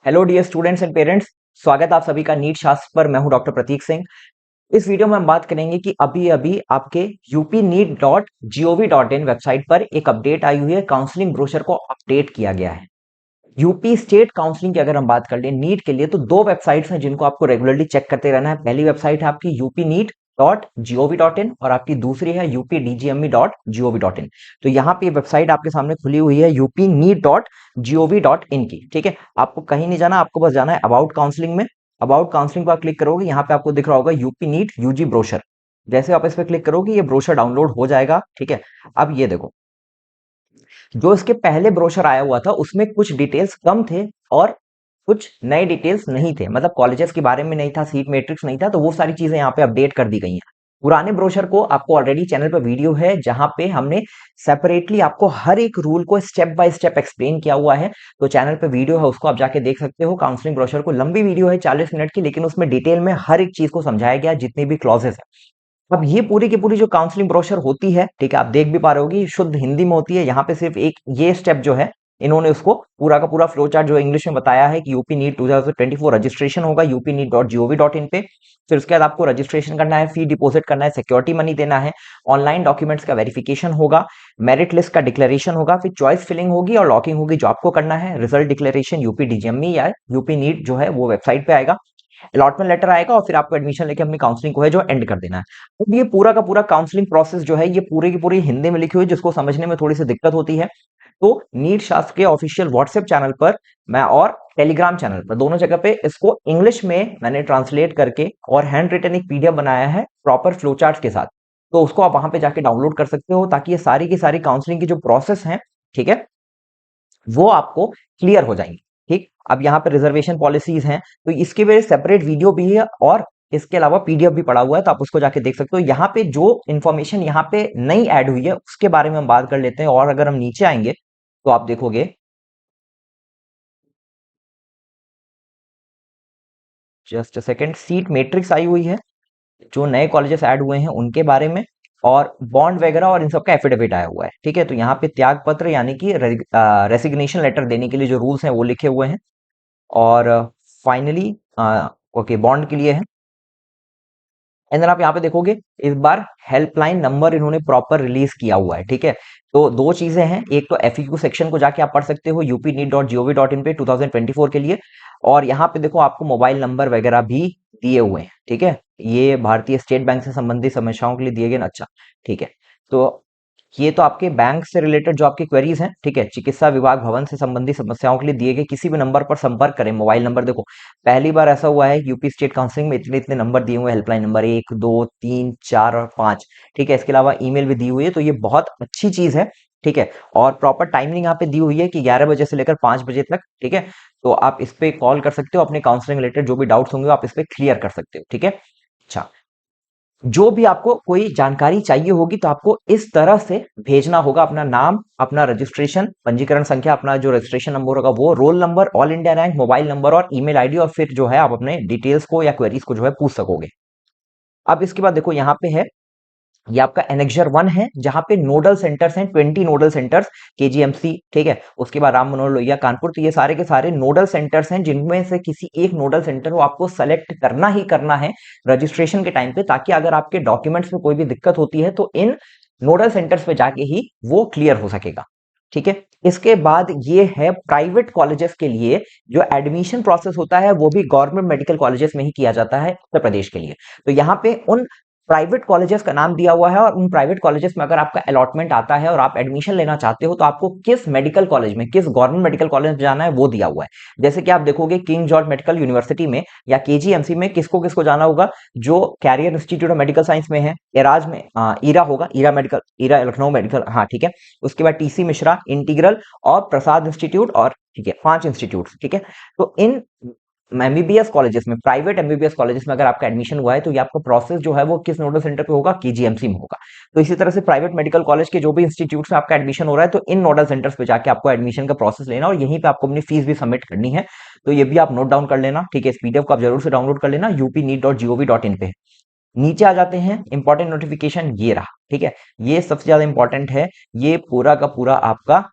Hello dear students and parents, स्वागत है आप सभी का नीट शास्त्र पर। मैं हूं डॉक्टर प्रतीक सिंह। इस वीडियो में हम बात करेंगे कि अभी अभी आपके upneet.gov.in वेबसाइट पर एक अपडेट आई हुई है। काउंसलिंग ब्रोशर को अपडेट किया गया है। यूपी स्टेट काउंसलिंग की अगर हम बात कर लें नीट के लिए, तो दो वेबसाइट्स हैं जिनको आपको रेगुलरली चेक करते रहना है। पहली वेबसाइट है आपकी upneet.gov.in और आपकी दूसरी है updgme.gov.in। तो यहाँ पे वेबसाइट आपके सामने खुली हुई है upneet.gov.in की। ठीक है, आपको कहीं नहीं जाना, आपको बस जाना है अबाउट काउंसलिंग में। अबाउट काउंसलिंग पर आप क्लिक करोगे, यहाँ पे आपको दिख रहा होगा यूपी नीट यूजी ब्रोशर। जैसे आप इस पर क्लिक करोगे ये ब्रोशर डाउनलोड हो जाएगा। ठीक है, अब ये देखो, जो इसके पहले ब्रोशर आया हुआ था उसमें कुछ डिटेल्स कम थे और कुछ नए डिटेल्स नहीं थे। मतलब कॉलेजेस के बारे में नहीं था, सीट मैट्रिक्स नहीं था, तो वो सारी चीजें यहाँ पे अपडेट कर दी गई हैं। पुराने ब्रोशर को आपको ऑलरेडी चैनल पर वीडियो है जहां पे हमने सेपरेटली आपको हर एक रूल को स्टेप बाय स्टेप एक्सप्लेन किया हुआ है। तो चैनल पे वीडियो है, उसको आप जाके देख सकते हो। काउंसलिंग ब्रोशर को लंबी वीडियो है 40 मिनट की, लेकिन उसमें डिटेल में हर एक चीज को समझाया गया, जितनी भी क्लॉजेस है। अब ये पूरी की पूरी जो काउंसलिंग ब्रोशर होती है, ठीक है, आप देख भी पा रहे होगी, शुद्ध हिंदी में होती है। यहाँ पे सिर्फ एक ये स्टेप जो है, इन्होंने उसको पूरा का पूरा फ्लो चार्ट जो इंग्लिश में बताया है कि यूपी नीट 2024 रजिस्ट्रेशन होगा upneet.gov.in पे। फिर उसके बाद आपको रजिस्ट्रेशन करना है, फी डिपॉजिट करना है, सिक्योरिटी मनी देना है, ऑनलाइन डॉक्यूमेंट्स का वेरिफिकेशन होगा, मेरिट लिस्ट का डिक्लेरेशन होगा, फिर चॉइस फिलिंग होगी और लॉकिंग होगी जो आपको करना है। रिजल्ट डिक्लेरेशन यूपी डीजीएमई या यूपी नीट जो है वो वेबसाइट पे आएगा। अलॉटमेंट लेटर आएगा और फिर आपको एडमिशन लेके अपनी काउंसलिंग को है जो एंड कर देना है। अब ये पूरा का पूरा काउंसलिंग प्रोसेस जो है ये पूरी की पूरी हिंदी में लिखी हुई है, जिसको समझने में थोड़ी सी दिक्कत होती है। तो नीट शास्त्र के ऑफिशियल व्हाट्सएप चैनल पर मैं और टेलीग्राम चैनल पर दोनों जगह पे इसको इंग्लिश में मैंने ट्रांसलेट करके और हैंड रिटन एक पीडीएफ बनाया है प्रॉपर फ्लो चार्ट के साथ। तो उसको आप वहां पे जाके डाउनलोड कर सकते हो, ताकि ये सारी की सारी काउंसलिंग की जो प्रोसेस है, ठीक है, वो आपको क्लियर हो जाएंगी। ठीक, अब यहाँ पे रिजर्वेशन पॉलिसीज हैं, तो इसके लिए सेपरेट वीडियो भी है और इसके अलावा पीडीएफ भी पड़ा हुआ है, तो आप उसको जाके देख सकते हो। यहाँ पे जो इन्फॉर्मेशन यहाँ पे नई ऐड हुई है उसके बारे में हम बात कर लेते हैं। और अगर हम नीचे आएंगे तो आप देखोगे, just a second, seat matrix आई हुई है, जो नए कॉलेजेस ऐड हुए हैं उनके बारे में, और बॉन्ड वगैरह और इन सब का एफिडेविट आया हुआ है। ठीक है, तो यहाँ पे त्याग पत्र यानी कि रेसिग्नेशन लेटर देने के लिए जो रूल्स हैं वो लिखे हुए हैं। और फाइनली ओके, बॉन्ड के लिए है। एंड देन आप यहाँ पे देखोगे इस बार हेल्पलाइन नंबर इन्होंने प्रॉपर रिलीज किया हुआ है। ठीक है, तो दो चीजें हैं, एक तो एफएक्यू सेक्शन को जाके आप पढ़ सकते हो upneet.gov.in पे 2024 के लिए, और यहाँ पे देखो आपको मोबाइल नंबर वगैरह भी दिए हुए हैं। ठीक है, ये भारतीय स्टेट बैंक से संबंधित समस्याओं के लिए दिए गए ना। अच्छा, ठीक है, तो ये तो आपके बैंक से रिलेटेड जो आपकी क्वेरीज हैं। ठीक है, चिकित्सा विभाग भवन से संबंधित समस्याओं के लिए दिए गए किसी भी नंबर पर संपर्क करें। मोबाइल नंबर देखो, पहली बार ऐसा हुआ है यूपी स्टेट काउंसलिंग में इतने इतने नंबर दिए हुए हैं, हेल्पलाइन नंबर 1, 2, 3, 4 और 5। ठीक है, इसके अलावा ईमेल भी दी हुई है, तो ये बहुत अच्छी चीज है। ठीक है, और प्रॉपर टाइमिंग यहाँ पे दी हुई है कि 11 बजे से लेकर 5 बजे तक। ठीक है, तो आप इस पे कॉल कर सकते हो, अपने काउंसलिंग रिलेटेड जो भी डाउट्स होंगे आप इस पे क्लियर कर सकते हो। ठीक है, अच्छा, जो भी आपको कोई जानकारी चाहिए होगी तो आपको इस तरह से भेजना होगा, अपना नाम, अपना रजिस्ट्रेशन पंजीकरण संख्या, अपना जो रजिस्ट्रेशन नंबर होगा वो, roll number, all India rank, mobile number और ईमेल आईडी, और फिर जो है आप अपने डिटेल्स को या क्वेरीज को जो है पूछ सकोगे। अब इसके बाद देखो यहाँ पे है, ये आपका एनेक्जर 1 है, जहां पे नोडल सेंटर्स हैं, 20 नोडल सेंटर्स, केजीएमसी। ठीक है, उसके बाद राम मनोहर लोहिया कानपुर। तो ये सारे के सारे नोडल सेंटर्स हैं, जिनमें से किसी एक नोडल सेंटर को आपको सेलेक्ट करना ही करना है रजिस्ट्रेशन के टाइम पे, ताकि अगर आपके डॉक्यूमेंट्स में कोई भी दिक्कत होती है तो इन नोडल सेंटर्स पे जाके ही वो क्लियर हो सकेगा। ठीक है, इसके बाद ये है प्राइवेट कॉलेजेस के लिए, जो एडमिशन प्रोसेस होता है वो भी गवर्नमेंट मेडिकल कॉलेजेस में ही किया जाता है उत्तर प्रदेश के लिए। तो यहाँ पे उन प्राइवेट कॉलेजेस का नाम दिया हुआ है, और उन प्राइवेट कॉलेजेस में अगर आपका अलॉटमेंट आता है और आप एडमिशन लेना चाहते हो तो आपको किस मेडिकल कॉलेज में, किस गवर्नमेंट मेडिकल कॉलेज में जाना है वो दिया हुआ है। जैसे कि आप देखोगे किंग जॉर्ज मेडिकल यूनिवर्सिटी में या केजीएमसी में किसको किसको जाना होगा, जो Career Institute of Medical Science में है, एराज में ईरा होगा, Era medical, Era Lucknow medical, हाँ ठीक है। उसके बाद टीसी मिश्रा, इंटीग्रल और प्रसाद इंस्टीट्यूट, और ठीक है 5 इंस्टीट्यूट। ठीक है, तो इन एमबीबीएस कॉलेजेस में, प्राइवेट एमबीबीएस कॉलेजेस में अगर आपका एडमिशन हुआ है तो ये आपका प्रोसेस जो है वो किस नोडल सेंटर पे होगा, केजीएमसी में होगा। तो इसी तरह से प्राइवेट मेडिकल कॉलेज के जो भी इंस्टीट्यूट्स में आपका एडमिशन हो रहा है, तो इन नोडल सेंटर्स पे जाके आपको एडमिशन का प्रोसेस लेना, और यहीं पे आपको अपनी फीस भी सबमिट करनी है। तो ये भी आप नोट डाउन कर लेना। ठीक है, इस पीडीएफ को आप जरूर से डाउनलोड कर लेना upneet.gov.in पे। नीचे आ जाते हैं, इंपॉर्टेंट नोटिफिकेशन ये रहा। ठीक है, ये सबसे ज्यादा इंपॉर्टेंट है, ये पूरा का पूरा आपका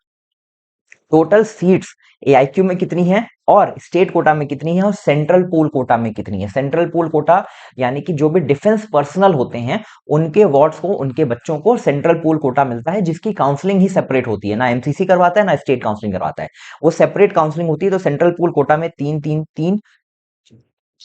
टोटल सीट्स एआईक्यू में कितनी है और स्टेट कोटा में कितनी है और सेंट्रल पूल कोटा में कितनी है। सेंट्रल पूल कोटा यानी कि जो भी डिफेंस पर्सनल होते हैं उनके वार्ड्स को, उनके बच्चों को सेंट्रल पूल कोटा मिलता है, जिसकी काउंसलिंग ही सेपरेट होती है, ना एमसीसी करवाता है ना स्टेट काउंसलिंग करवाता है, वो सेपरेट काउंसलिंग होती है। तो सेंट्रल पूल कोटा में तीन तीन तीन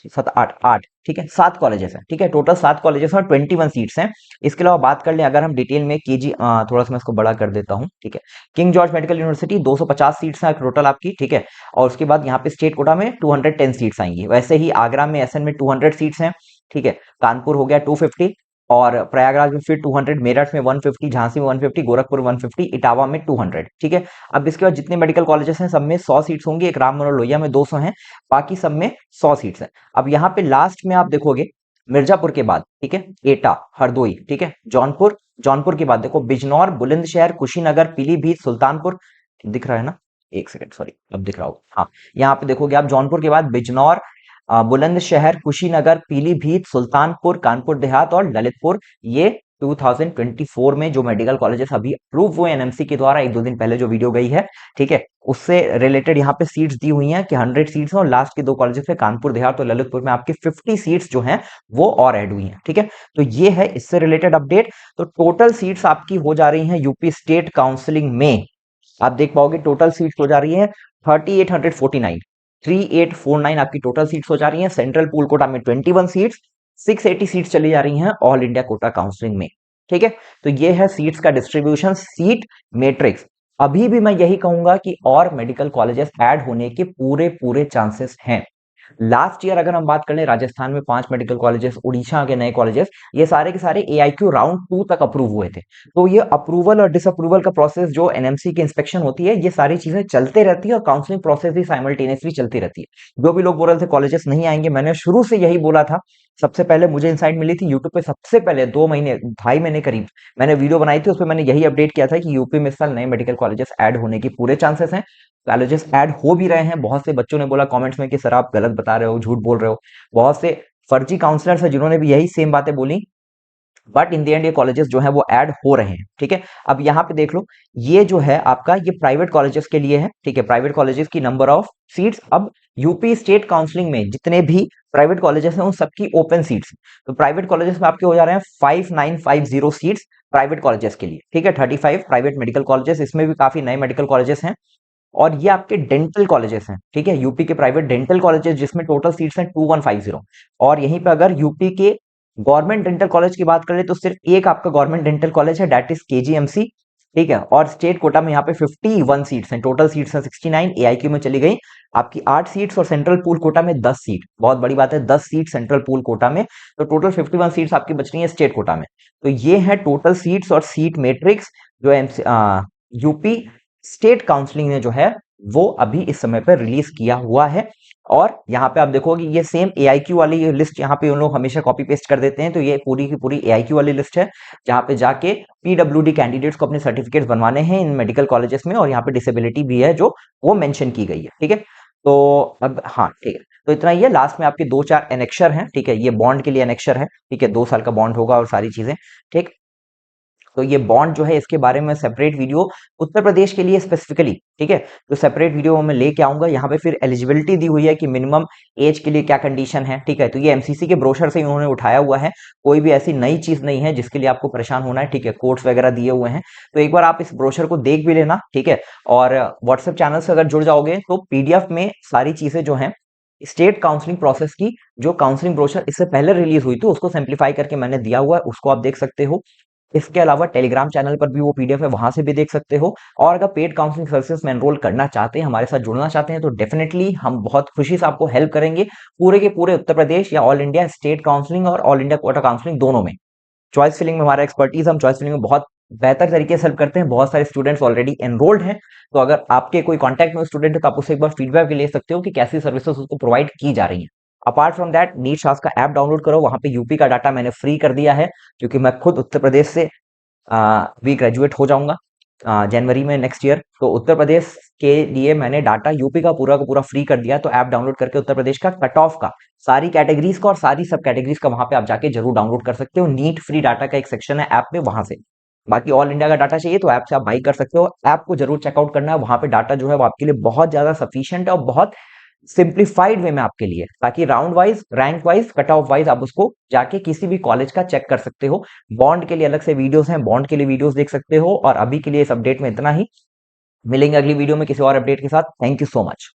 सात आठ आठ, ठीक है, 7 कॉलेजेस हैं, ठीक है, टोटल 7 कॉलेजेस और 21 सीट्स हैं। इसके अलावा बात कर लें अगर हम डिटेल में केजी, थोड़ा सा मैं इसको बड़ा कर देता हूं, ठीक है, king George medical university 250 seats हैं टोटल आपकी, ठीक है, और उसके बाद यहाँ पे स्टेट कोटा में 210 सीट्स आएंगी। वैसे ही आगरा में एसएन में 200 सीट्स हैं, ठीक है, कानपुर हो गया 250 और प्रयागराज में फिर 200, मेरठ में 150, झांसी में 150, गोरखपुर 150, इटावा में 200, ठीक है। अब इसके बाद जितने मेडिकल कॉलेजेस हैं सब में 100 सीट्स होंगी, एक राम मनोहर लोहिया में 200 हैं, बाकी सब में 100 सीट्स हैं। अब यहाँ पे लास्ट में आप देखोगे मिर्जापुर के बाद, ठीक है, एटा, हरदोई, ठीक है, जौनपुर, जौनपुर के बाद देखो बिजनौर, बुलंदशहर, कुशीनगर, पीलीभीत, सुल्तानपुर, दिख रहा है ना, एक सेकंड सॉरी, अब दिख रहा होगा, हाँ, यहाँ पे देखोगे आप जौनपुर के बाद बिजनौर, बुलंदशहर, कुशीनगर, पीलीभीत, सुल्तानपुर, कानपुर देहात और ललितपुर, ये 2024 में जो मेडिकल कॉलेजेस अभी अप्रूव हुए एनएमसी के द्वारा, एक दो दिन पहले जो वीडियो गई है, ठीक है, उससे रिलेटेड यहाँ पे सीट्स दी हुई हैं कि 100 सीट्स हैं और लास्ट के 2 कॉलेजेस पे कानपुर देहात और ललितपुर में आपके 50 सीट्स जो हैं वो और ऐड हुई हैं, ठीक है। तो ये है इससे रिलेटेड अपडेट। तो टोटल सीट्स आपकी हो जा रही हैं यूपी स्टेट काउंसलिंग में, आप देख पाओगे टोटल सीट्स हो जा रही है 3849, 3849 आपकी टोटल सीट्स हो जा रही हैं। सेंट्रल पूल कोटा में 21 सीट्स, 680 सीट्स चली जा रही हैं ऑल इंडिया कोटा काउंसलिंग में, ठीक है। तो ये है सीट्स का डिस्ट्रीब्यूशन, सीट मैट्रिक्स। अभी भी मैं यही कहूंगा कि और मेडिकल कॉलेजेस ऐड होने के पूरे पूरे चांसेस हैं। लास्ट ईयर अगर हम बात करें राजस्थान में 5 मेडिकल कॉलेजेस, उड़ीसा के नए कॉलेजेस, ये सारे के सारे एआईक्यू राउंड 2 तक अप्रूव हुए थे। तो ये अप्रूवल और डिसअप्रूवल का प्रोसेस जो एनएमसी की इंस्पेक्शन होती है, ये सारी चीजें चलते रहती है और काउंसलिंग प्रोसेस भी साइमल्टेनियसली चलती रहती है। जो भी लोग बोल रहे थे कॉलेजेस नहीं आएंगे, मैंने शुरू से यही बोला था। सबसे पहले मुझे इनसाइट मिली थी यूट्यूब पे, सबसे पहले 2 महीने 2.5 महीने करीब मैंने वीडियो बनाई थी, उसमें मैंने यही अपडेट किया था कि यूपी में इस साल नए मेडिकल कॉलेजेस ऐड होने की पूरे चांसेस हैं। कॉलेजेस ऐड हो भी रहे हैं। बहुत से बच्चों ने बोला कमेंट्स में कि सर आप गलत बता रहे हो, झूठ बोल रहे हो। बहुत से फर्जी काउंसलर्स हैं जिन्होंने भी यही सेम बातें बोली, बट इन द एंड ये कॉलेजेस जो है वो ऐड हो रहे हैं, ठीक है। अब यहाँ पे देख लो, ये जो है आपका ये प्राइवेट कॉलेजेस के लिए है, ठीक है, प्राइवेट कॉलेजेस की नंबर ऑफ सीट्स। अब यूपी स्टेट काउंसलिंग में जितने भी प्राइवेट कॉलेजेस हैं उन सबकी ओपन सीट्स, तो प्राइवेट कॉलेजेस में आपके हो जा रहे हैं 5950 सीट्स प्राइवेट कॉलेजेस के लिए, ठीक है, 35 प्राइवेट मेडिकल कॉलेजेस, इसमें भी काफी नए मेडिकल कॉलेजेस हैं। और ये आपके डेंटल कॉलेजेस हैं, ठीक है, यूपी के प्राइवेट डेंटल कॉलेजेस जिसमें टोटल सीट्स हैं 2150। और यहीं पे अगर यूपी के गवर्नमेंट डेंटल कॉलेज की बात करें तो सिर्फ एक आपका गवर्नमेंट डेंटल कॉलेज है, दैट इज केजीएमसी, ठीक है। और स्टेट कोटा में यहाँ पे 51 सीट्स हैं, टोटल सीट्स हैं 69, एआईक्यू में चली गई आपकी 8 सीट्स और सेंट्रल पूल कोटा में 10 सीट, बहुत बड़ी बात है, 10 सीट सेंट्रल पूल कोटा में, तो टोटल 51 सीट्स आपकी बच रही है स्टेट कोटा में। तो ये है टोटल सीट्स और सीट मैट्रिक्स जो यूपी स्टेट काउंसलिंग ने जो है वो अभी इस समय पर रिलीज किया हुआ है। और यहाँ पे आप देखोगे ये सेम एआईक्यू वाली ये लिस्ट यहाँ पे उन लोग हमेशा कॉपी पेस्ट कर देते हैं, तो ये पूरी की पूरी एआईक्यू वाली लिस्ट है जहाँ पे जाके पीडब्ल्यूडी कैंडिडेट्स को अपने सर्टिफिकेट्स बनवाने हैं इन मेडिकल कॉलेजेस में, और यहाँ पे डिसेबिलिटी भी है जो वो मेंशन की गई है, ठीक है। तो अब हाँ ठीक है, तो इतना ही है। लास्ट में आपके 2-4 एनेक्शर हैं, ठीक है, ये बॉन्ड के लिए एनेक्शर है, ठीक है, 2 साल का बॉन्ड होगा और सारी चीजें, ठीक। तो ये बॉन्ड जो है इसके बारे में सेपरेट वीडियो उत्तर प्रदेश के लिए स्पेसिफिकली, ठीक है, तो सेपरेट वीडियो मैं लेके आऊंगा। यहाँ पे फिर एलिजिबिलिटी दी हुई है कि मिनिमम एज के लिए क्या कंडीशन है, ठीक है, तो ये एमसीसी के ब्रोशर से उन्होंने उठाया हुआ है, कोई भी ऐसी नई चीज नहीं है जिसके लिए आपको परेशान होना है, ठीक है, कोड्स वगैरह दिए हुए हैं, तो एक बार आप इस ब्रोशर को देख भी लेना, ठीक है। और व्हाट्सएप चैनल से अगर जुड़ जाओगे तो पीडीएफ में सारी चीजें जो है स्टेट काउंसलिंग प्रोसेस की जो काउंसलिंग ब्रोशर इससे पहले रिलीज हुई थी उसको सिंप्लीफाई करके मैंने दिया हुआ है, उसको आप देख सकते हो। इसके अलावा टेलीग्राम चैनल पर भी वो पीडीएफ है, वहां से भी देख सकते हो। और अगर पेड काउंसलिंग सर्विसेज में एनरोल करना चाहते हैं, हमारे साथ जुड़ना चाहते हैं, तो डेफिनेटली हम बहुत खुशी से आपको हेल्प करेंगे पूरे के पूरे उत्तर प्रदेश या ऑल इंडिया स्टेट काउंसलिंग और ऑल इंडिया कोटा काउंसलिंग दोनों में। चॉइस फिलिंग में हमारा एक्सपर्टीज, हम चॉइस फिलिंग में बहुत बेहतर तरीके से हेल्प करते हैं। बहुत सारे स्टूडेंट्स ऑलरेडी एनरोल्ड हैं, तो अगर आपके कोई कॉन्टैक्ट में स्टूडेंट है तो आप उससे एक बार फीडबैक भी ले सकते हो कि कैसी सर्विसेज उसको प्रोवाइड की जा रही है। अपार्ट फ्रॉम दैट नीट शास्त्र का ऐप डाउनलोड करो, वहां पे यूपी का डाटा मैंने फ्री कर दिया है, क्योंकि मैं खुद उत्तर प्रदेश से भी ग्रेजुएट हो जाऊंगा जनवरी में नेक्स्ट ईयर, तो उत्तर प्रदेश के लिए मैंने डाटा यूपी का पूरा फ्री कर दिया। तो ऐप डाउनलोड करके उत्तर प्रदेश का कट ऑफ का, सारी कैटेगरीज का और सारी सब कैटेगरीज का वहां पे आप जाके जरूर डाउनलोड कर सकते हो। नीट फ्री डाटा का एक सेक्शन है ऐप में, वहां से बाकी ऑल इंडिया का डाटा चाहिए तो ऐप से आप बाई कर सकते हो। ऐप को जरूर चेकआउट करना है, वहां पे डाटा जो है वो आपके लिए बहुत ज्यादा सफिशिएंट है और बहुत सिंप्लीफाइड वे में आपके लिए, ताकि round wise, rank wise, cut off wise आप उसको जाके किसी भी कॉलेज का चेक कर सकते हो। बॉन्ड के लिए अलग से वीडियोस हैं, बॉन्ड के लिए वीडियोस देख सकते हो। और अभी के लिए इस अपडेट में इतना ही, मिलेंगे अगली वीडियो में किसी और अपडेट के साथ। Thank you so much.